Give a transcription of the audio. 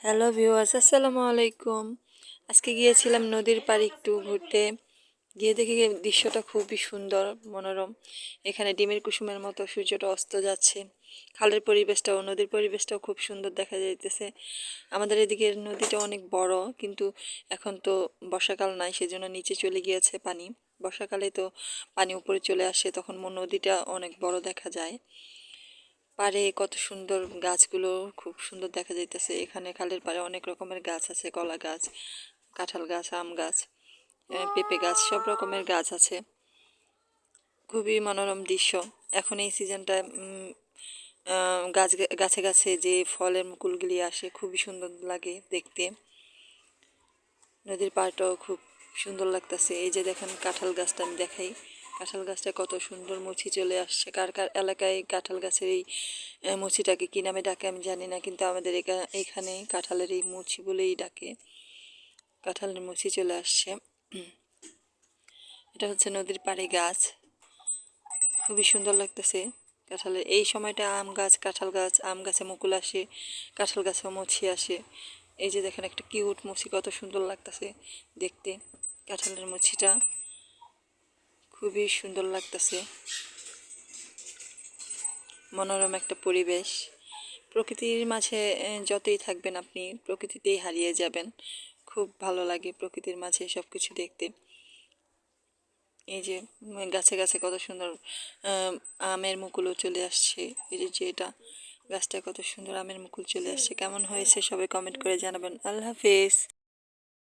Hello viewers, আসসালামু আলাইকুম। আজকে গিয়েছিলাম নদীর পাড়ে একটু ঘুরতে। গিয়ে দেখি দৃশ্যটা খুবই সুন্দর, মনোরম। এখানে ডিমের কুসুমের মতো সূর্যটা অস্ত যাচ্ছে। খালের পরিবেশটাও, নদীর পরিবেশটাও খুব সুন্দর দেখা যাইতেছে। আমাদের এদিকের নদীটা অনেক বড়, কিন্তু এখন তো বর্ষাকাল নাই, সেজন্য নিচে চলে গিয়েছে পানি। বর্ষাকালে তো পানি উপরে চলে আসে, তখন নদীটা অনেক বড় দেখা যায়। পাড়ে কত সুন্দর গাছগুলো খুব সুন্দর দেখা যাইতেছে। এখানে খালের পাড়ে অনেক রকমের গাছ আছে, কলা গাছ, কাঁঠাল গাছ, আম গাছ, পেঁপে গাছ, সব রকমের গাছ আছে। খুবই মনোরম দৃশ্য। এখন এই সিজনটা গাছে গাছে যে ফলের মুকুলগুলি আসে, খুবই সুন্দর লাগে দেখতে। নদীর পাড়টাও খুব সুন্দর লাগতেছে। এই যে দেখেন কাঁঠাল গাছটা আমি দেখাই, কাঁঠাল গাছটা কত সুন্দর মুচি চলে আসছে। কার কার এলাকায় কাঁঠাল গাছের এই মুচিটাকে কী নামে ডাকে আমি জানি না, কিন্তু আমাদের এখানে কাঁঠালের এই মুচি বলেই ডাকে। কাঁঠালের মুচি চলে আসছে। এটা হচ্ছে নদীর পাড়ে গাছ, খুবই সুন্দর লাগতেছে। কাঁঠালের এই সময়টা আম গাছ, কাঁঠাল গাছ, আম গাছে মুকুল আসে, কাঁঠাল গাছেও মুচি আসে। এই যে দেখেন একটা কিউট মুচি, কত সুন্দর লাগতেছে দেখতে। কাঁঠালের মুচিটা খুবই সুন্দর লাগতেছে। মনোরম একটা পরিবেশ। প্রকৃতির মাঝে যতই থাকবেন আপনি, প্রকৃতিতেই হারিয়ে যাবেন। খুব ভালো লাগে প্রকৃতির মাঝে সব কিছু দেখতে। এই যে গাছে গাছে কত সুন্দর আমের মুকুলও চলে আসছে। এই যে এটা গাছটা কত সুন্দর আমের মুকুল চলে আসছে। কেমন হয়েছে সবাই কমেন্ট করে জানাবেন। আল্লাহ হাফেজ।